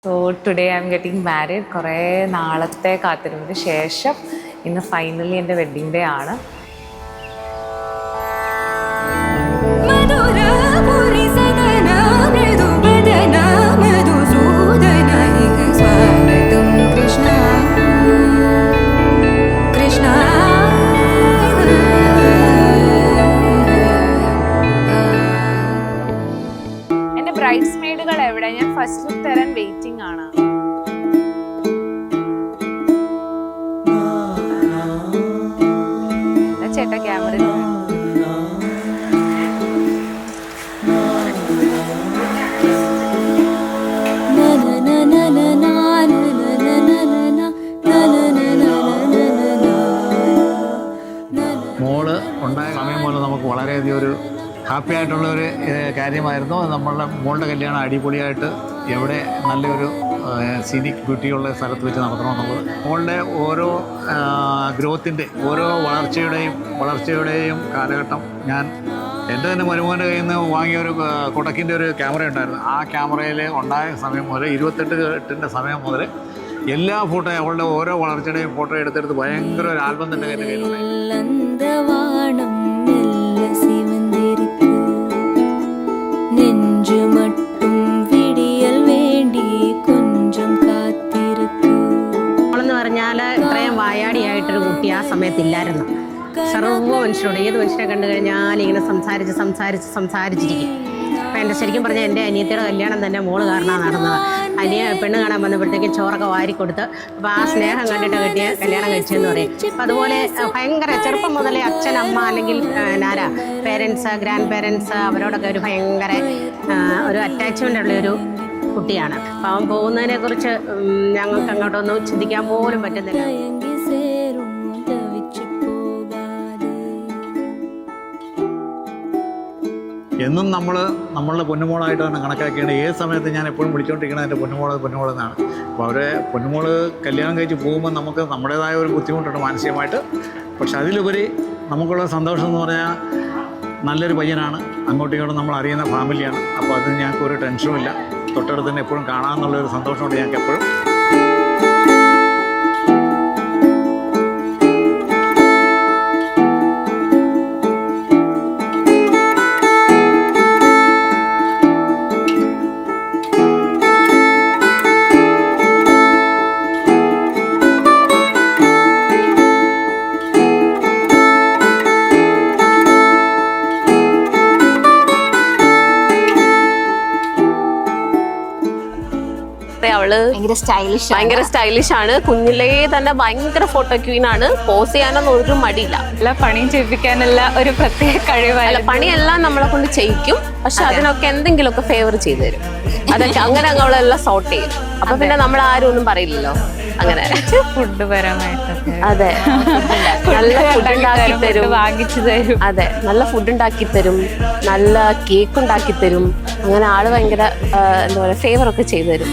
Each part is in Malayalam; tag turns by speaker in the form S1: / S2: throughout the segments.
S1: So today I am getting married. കുറേ നാളത്തെ കാത്തിരുന്നതിന് ശേഷം ഇന്ന് ഫൈനലി എൻ്റെ വെഡ്ഡിങ് ഡേ ആണ്. എൻ്റെ ബ്രൈഡ്സ് മെയ്ഡുകൾ എവിടെ? ഞാൻ ഫസ്റ്റ് ലുക്ക് തരാൻ വെയിറ്റിംഗ് ആണ്. ചേട്ടാ ക്യാമറ
S2: മോള് ഉണ്ടായ സമയം പോലെ നമുക്ക് വളരെയധികം ഒരു ഹാപ്പി ആയിട്ടുള്ളൊരു കാര്യമായിരുന്നു. നമ്മളുടെ മോളുടെ കല്യാണം അടിപൊളിയായിട്ട് എവിടെ നല്ലൊരു സീനിക് ബ്യൂട്ടിയുള്ള സ്ഥലത്ത് വെച്ച് നടത്തണമെന്നുള്ളത് മോളുടെ ഓരോ ഗ്രോത്തിൻ്റെ ഓരോ വളർച്ചയുടെയും കാലഘട്ടം ഞാൻ എൻ്റെ തന്നെ മരുമോൻ്റെ കയ്യിൽ നിന്ന് വാങ്ങിയ ഒരു കൊടക്കിൻ്റെ ഒരു ക്യാമറ ഉണ്ടായിരുന്നു. ആ ക്യാമറയിൽ ഉണ്ടായ സമയം മുതൽ 28 സമയം മുതൽ എല്ലാ ഫോട്ടോയും അവളുടെ ഓരോ വളർച്ചയുടെയും ഫോട്ടോ എടുത്തെടുത്ത് ഭയങ്കര ഒരു ആൽബം തന്നെ എൻ്റെ കയ്യിലുണ്ടായി.
S3: എന്ന് പറഞ്ഞാൽ ഇത്രയും വായാടിയായിട്ടൊരു കുട്ടി ആ സമയത്തില്ലായിരുന്നു. സർവ്വ മനുഷ്യരോട് ഏത് മനുഷ്യനെ കണ്ടു കഴിഞ്ഞാൽ ഇങ്ങനെ സംസാരിച്ചിരിക്കും. അപ്പം എൻ്റെ ശരിക്കും പറഞ്ഞാൽ എൻ്റെ അനിയത്തിയുടെ കല്യാണം തന്നെ മോള് കാരണമാണ് നടന്നത്. പെണ്ണ് കാണാൻ വന്നപ്പോഴത്തേക്കും ചോറൊക്കെ വാരിക്കൊടുത്ത് അപ്പോൾ ആ സ്നേഹം കണ്ടിട്ട് കെട്ടിയ കല്യാണം കഴിച്ചതെന്ന് പറയും. അപ്പം അതുപോലെ ഭയങ്കര ചെറുപ്പം മുതലേ അച്ഛൻ അമ്മ അല്ലെങ്കിൽ പേരൻസ് ഗ്രാൻഡ് പേരൻസ് അവരോടൊക്കെ ഒരു ഭയങ്കര ഒരു അറ്റാച്ച്മെൻ്റ് ഉള്ളൊരു കുട്ടിയാണ്. അപ്പം അവൻ പോകുന്നതിനെക്കുറിച്ച് ഞങ്ങൾക്ക് അങ്ങോട്ടൊന്നും ചിന്തിക്കാൻ പോലും പറ്റുന്നില്ല.
S2: എന്നും നമ്മളുടെ പൊന്നുമോളായിട്ട് തന്നെ കണക്കാക്കിയാണ് ഏത് സമയത്ത് ഞാൻ എപ്പോഴും വിളിച്ചുകൊണ്ടിരിക്കുന്നത് എൻ്റെ പൊന്നുമോളെന്നാണ്. അപ്പോൾ അവരെ പൊന്നുമോള് കല്യാണം കഴിച്ച് പോകുമ്പോൾ നമുക്ക് നമ്മുടേതായ ഒരു ബുദ്ധിമുട്ടുണ്ട് മാനസികമായിട്ട്. പക്ഷെ അതിലുപരി നമുക്കുള്ള സന്തോഷം എന്ന് പറഞ്ഞാൽ നല്ലൊരു പയ്യനാണ്, അങ്ങോട്ടും ഇങ്ങോട്ടും നമ്മൾ അറിയുന്ന ഫാമിലിയാണ്. അപ്പോൾ അത് ഞങ്ങൾക്ക് ഒരു ടെൻഷനും ഇല്ല. തൊട്ടടുത്ത് തന്നെ എപ്പോഴും കാണാമെന്നുള്ളൊരു സന്തോഷമുണ്ട് ഞങ്ങൾക്ക് എപ്പോഴും.
S4: അവള് ഭയങ്കര സ്റ്റൈലിഷ് ആണ്. കുഞ്ഞിലേ തന്നെ ഭയങ്കര ഫോട്ടോ ക്വീൻ ആണ്. പോസ് ചെയ്യാനൊന്നും ഒരു മടിയില്ല.
S1: എല്ലാ പണിയും ചെയ്യിപ്പിക്കാനുള്ള ഒരു പ്രത്യേക കഴിവല്ല.
S4: പണിയെല്ലാം നമ്മളെ കൊണ്ട് ചെയ്യിക്കും. പക്ഷെ അതിനൊക്കെ എന്തെങ്കിലുമൊക്കെ ഫേവർ ചെയ്തു തരും. അതൊക്കെ അങ്ങനെ അവളെല്ലാം സോർട്ട് ചെയ്യും. അപ്പൊ പിന്നെ നമ്മൾ ആരും ഒന്നും പറയില്ലല്ലോ. അങ്ങനെ
S1: ഫുഡ് പരമായിട്ടൊക്കെ
S4: അതെ നല്ല ഫുഡ് ഉണ്ടാക്കി തരും,
S1: വാങ്ങിച്ചു തരും.
S4: അതെ നല്ല ഫുഡ് ഉണ്ടാക്കി തരും, നല്ല കേക്ക് ഉണ്ടാക്കി തരും. അങ്ങനെ ആള് ഭയങ്കര എന്താ പറയുക ഫേവറൊക്കെ ചെയ്തു തരും.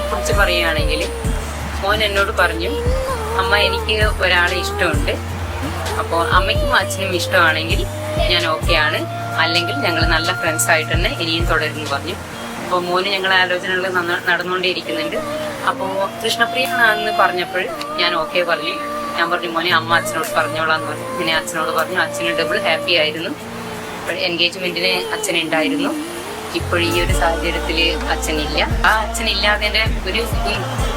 S5: കുറിച്ച് പറയുകയാണെങ്കിൽ മോൻ എന്നോട് പറഞ്ഞു, അമ്മ എനിക്ക് ഒരാളെ ഇഷ്ടമുണ്ട്, അപ്പോൾ അമ്മയ്ക്കും അച്ഛനും ഇഷ്ടമാണെങ്കിൽ ഞാൻ ഓക്കെയാണ്, അല്ലെങ്കിൽ ഞങ്ങൾ നല്ല ഫ്രണ്ട്സായിട്ട് തന്നെ ഇനിയും തുടരുന്നു പറഞ്ഞു. അപ്പോൾ മോന് ഞങ്ങൾ ആലോചനകൾ നടന്നുകൊണ്ടേയിരിക്കുന്നുണ്ട്. അപ്പോൾ കൃഷ്ണപ്രിയനാണെന്ന് പറഞ്ഞപ്പോൾ ഞാൻ ഓക്കെ പറഞ്ഞു. ഞാൻ പറഞ്ഞു മോനെ അമ്മ അച്ഛനോട് പറഞ്ഞോളാന്ന് പറഞ്ഞു. പിന്നെ അച്ഛനോട് പറഞ്ഞു. അച്ഛന് ഡബിൾ ഹാപ്പി ആയിരുന്നു. എൻഗേജ്മെന്റിന് അച്ഛനുണ്ടായിരുന്നു. ഇപ്പോൾ ഈ ഒരു സാഹചര്യത്തിൽ അച്ഛനില്ല. ആ അച്ഛനില്ലാതെ ഒരു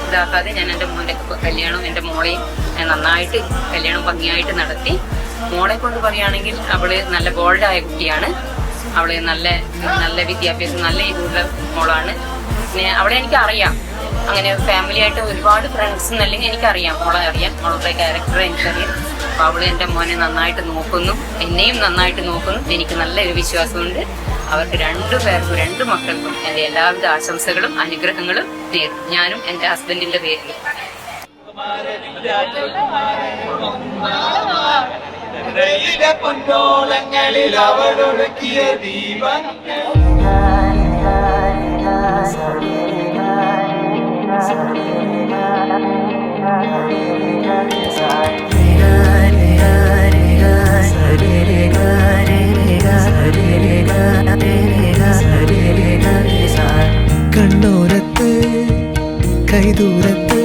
S5: ഇതാക്കാതെ ഞാൻ എൻ്റെ മോൻ്റെ കല്യാണം എൻ്റെ മോളെയും നന്നായിട്ട് കല്യാണം ഭംഗിയായിട്ട് നടത്തി. മോളെ കൊണ്ട് പറയുകയാണെങ്കിൽ അവള് നല്ല ബോൾഡായ കുട്ടിയാണ്. അവള് നല്ല വിദ്യാഭ്യാസം നല്ല ഇതുള്ള മോളാണ്. പിന്നെ അവളെ എനിക്കറിയാം. അങ്ങനെ ഫാമിലി ആയിട്ട് ഒരുപാട് ഫ്രണ്ട്സ് അല്ലെങ്കിൽ എനിക്കറിയാം. മോളെ അറിയാം, മോളുടെ ക്യാരക്ടർ എനിക്കറിയാം. അപ്പോൾ അവള് എൻ്റെ മോനെ നന്നായിട്ട് നോക്കുന്നു, എന്നെയും നന്നായിട്ട് നോക്കുന്നു. എനിക്ക് നല്ലൊരു വിശ്വാസമുണ്ട്. അവർക്ക് രണ്ട് മക്കൾക്കും എൻ്റെ എല്ലാവിധ ആശംസകളും അനുഗ്രഹങ്ങളും നേരുന്നു, ഞാനും എൻ്റെ ഹസ്ബൻഡിന്റെ പേരിൽ.
S6: പൊന്നോളങ്ങളിൽ അവളൊടുക്കിയ ദീപങ്ങൾ ദൂരത്ത്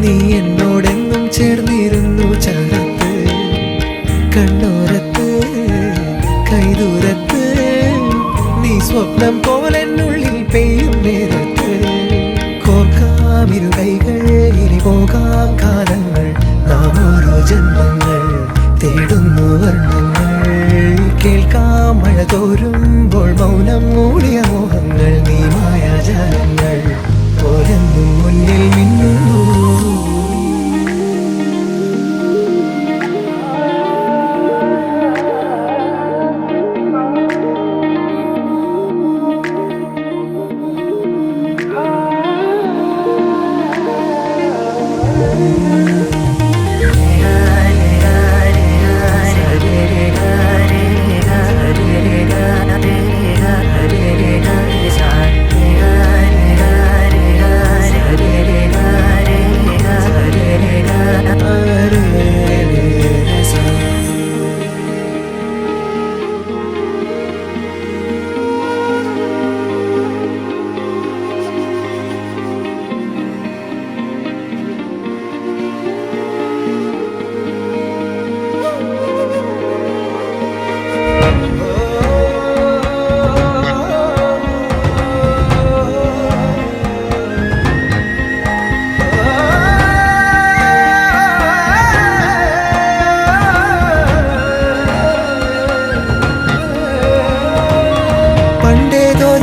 S6: നീ എന്നോടെന്നും ചേർന്നിരുന്നു ചാരത്ത് കണ്ണോരത്ത് കൈദൂരത്ത് നീ സ്വപ്നം പോലെന്നുള്ളിൽ പെയ്യും നേരത്ത് കോർക്കാമിരു കൈകൾ ഇനി പോകാം കാലങ്ങൾ നാം ഓരോ ജന്മങ്ങൾ തേടുന്നു വർണ്ണങ്ങൾ കേൾക്കാം മഴ തോരുമ്പോൾ മൗനം മൂടിയ മോഹങ്ങൾ നീ മായാജാലങ്ങൾ ഓരെന്നും മുന്നിൽ മിന്നുന്നു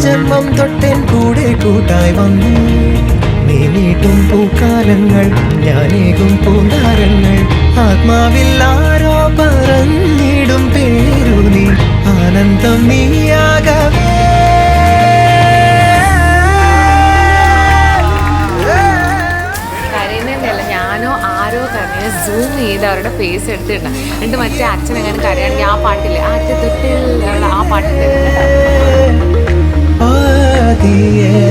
S6: ജന്മം തൊട്ടൻ കൂടെ കൂട്ടായി വന്നു നീ നീട്ടും പൂക്കാലങ്ങൾ ഞാനേകും പൂന്താരങ്ങൾ ആത്മാവിൽ ആരോ പറഞ്ഞിടും പേരു നീ ആനന്ദം നീയാകവേ
S1: കരയുന്നതല്ല, ഞാനോ ആരോ കരഞ്ഞ സൂം ചെയ്ത് അവരുടെ ഫേസ് എടുത്തിട്ടാ എന്നിട്ട് മറ്റേ അച്ഛൻ എങ്ങനെ കരയാണെങ്കിൽ ആ പാട്ടില്ലേ ആ തൊട്ടിൽ ആ പാട്ടില്ലേ
S6: ആദിയേ